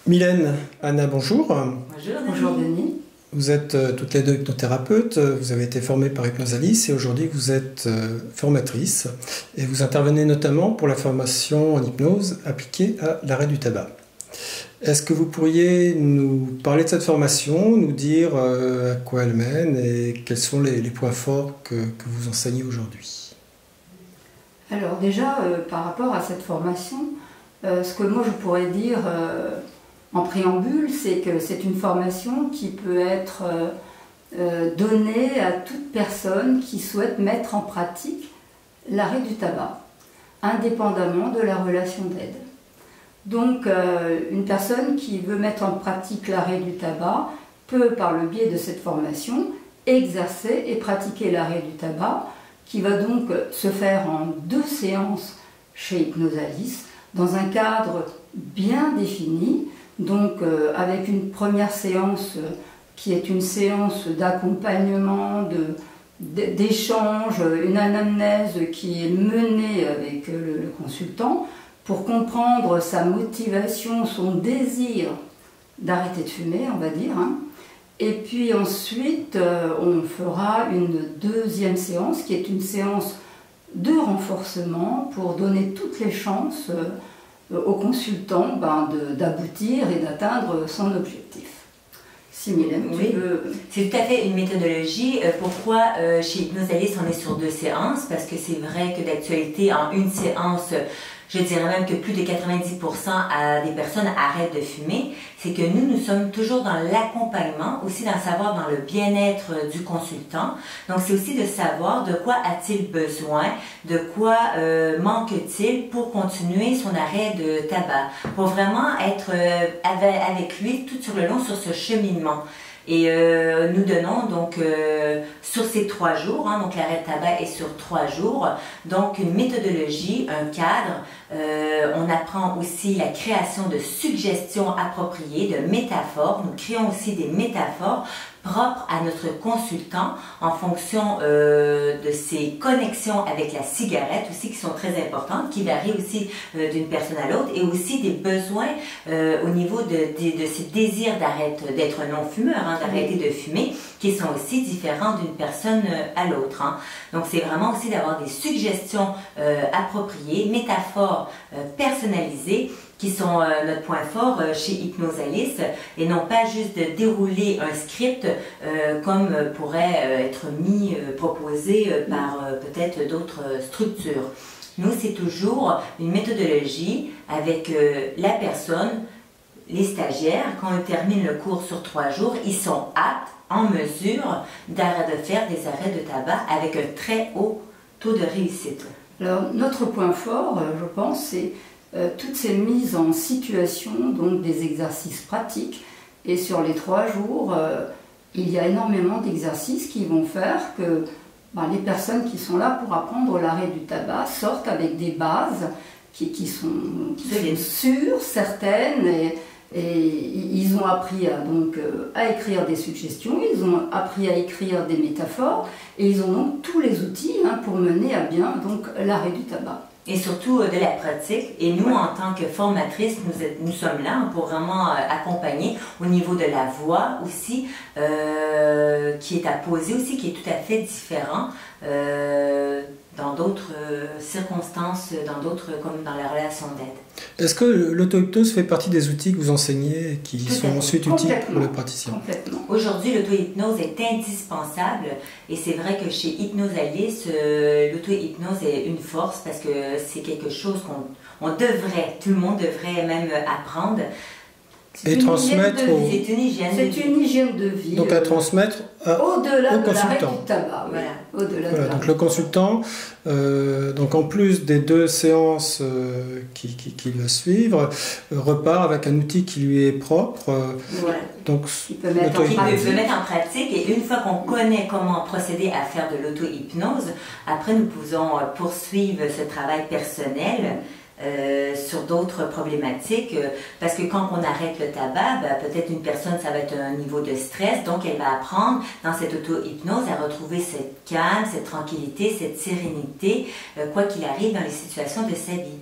Mylène, Anna, bonjour. Bonjour, bonjour Denis. Vous êtes toutes les deux hypnothérapeutes, vous avez été formée par Hypnosalis et aujourd'hui vous êtes formatrice et vous intervenez notamment pour la formation en hypnose appliquée à l'arrêt du tabac. Est-ce que vous pourriez nous parler de cette formation, nous dire à quoi elle mène et quels sont les points forts que vous enseignez aujourd'hui? Alors déjà, par rapport à cette formation, ce que moi je pourrais dire en préambule, c'est que c'est une formation qui peut être donnée à toute personne qui souhaite mettre en pratique l'arrêt du tabac, indépendamment de la relation d'aide. Donc une personne qui veut mettre en pratique l'arrêt du tabac peut, par le biais de cette formation, exercer et pratiquer l'arrêt du tabac, qui va donc se faire en 2 séances chez Hypnosalis, dans un cadre bien défini, donc avec une première séance qui est une séance d'accompagnement, d'échange, une anamnèse qui est menée avec le consultant pour comprendre sa motivation, son désir d'arrêter de fumer, on va dire. Et puis ensuite, on fera une 2e séance qui est une séance de renforcement pour donner toutes les chances au consultant d'aboutir et d'atteindre son objectif. Si Mylène, oui, c'est tout à fait une méthodologie. Pourquoi chez Hypnosalis on est sur 2 séances? Parce que c'est vrai que d'actualité, en une séance, je dirais même que plus de 90% des personnes arrêtent de fumer. C'est que nous sommes toujours dans l'accompagnement, aussi dans savoir dans le bien-être du consultant. Donc c'est aussi de savoir de quoi a-t-il besoin, de quoi manque-t-il pour continuer son arrêt de tabac, pour vraiment être avec lui tout sur le long sur ce cheminement. Et nous donnons donc sur ces 3 jours, donc l'arrêt de tabac est sur 3 jours, donc une méthodologie, un cadre. On apprend aussi la création de suggestions appropriées, de métaphores. Nous créons aussi des métaphores propres à notre consultant en fonction de ses connexions avec la cigarette aussi qui sont très importantes, qui varient aussi d'une personne à l'autre, et aussi des besoins au niveau de ses désirs d'être non-fumeur, d'arrêter de fumer, qui sont aussi différents d'une personne à l'autre. Donc c'est vraiment aussi d'avoir des suggestions appropriées, métaphores personnalisées, qui sont notre point fort chez Hypnosalis, et non pas juste de dérouler un script comme pourrait être proposé par peut-être d'autres structures. Nous, c'est toujours une méthodologie avec la personne, les stagiaires. Quand on termine le cours sur 3 jours, ils sont aptes, en mesure de faire des arrêts de tabac avec un très haut taux de réussite. Alors, notre point fort, je pense, c'est toutes ces mises en situation, donc des exercices pratiques. Et sur les 3 jours, il y a énormément d'exercices qui vont faire que les personnes qui sont là pour apprendre l'arrêt du tabac sortent avec des bases qui sont sûres, certaines, et ils ont appris à écrire des suggestions, ils ont appris à écrire des métaphores, et ils ont donc tous les outils pour mener à bien l'arrêt du tabac. Et surtout de la pratique. Et nous, en tant que formatrices, nous sommes là pour vraiment accompagner au niveau de la voix aussi, qui est à poser aussi, qui est tout à fait différent dans d'autres circonstances, comme dans la relation d'aide. Est-ce que l'auto-hypnose fait partie des outils que vous enseignez et qui sont ensuite utiles pour le praticien? Complètement. Aujourd'hui, l'auto-hypnose est indispensable, et c'est vrai que chez Hypnosalis, l'auto-hypnose est une force parce que c'est quelque chose qu'on devrait, tout le monde devrait même apprendre. Et transmettre C'est une hygiène de vie. Donc à transmettre au-delà de l'arrêt du tabac. Voilà, donc le consultant, donc en plus des 2 séances qu'il va suivre, repart avec un outil qui lui est propre. Voilà. Donc il peut mettre en pratique, et une fois qu'on connaît comment procéder à faire de l'auto-hypnose, après nous pouvons poursuivre ce travail personnel sur d'autres problématiques, parce que quand on arrête le tabac, peut-être une personne, ça va être un niveau de stress, donc elle va apprendre dans cette auto-hypnose à retrouver cette calme, cette tranquillité, cette sérénité, quoi qu'il arrive dans les situations de sa vie.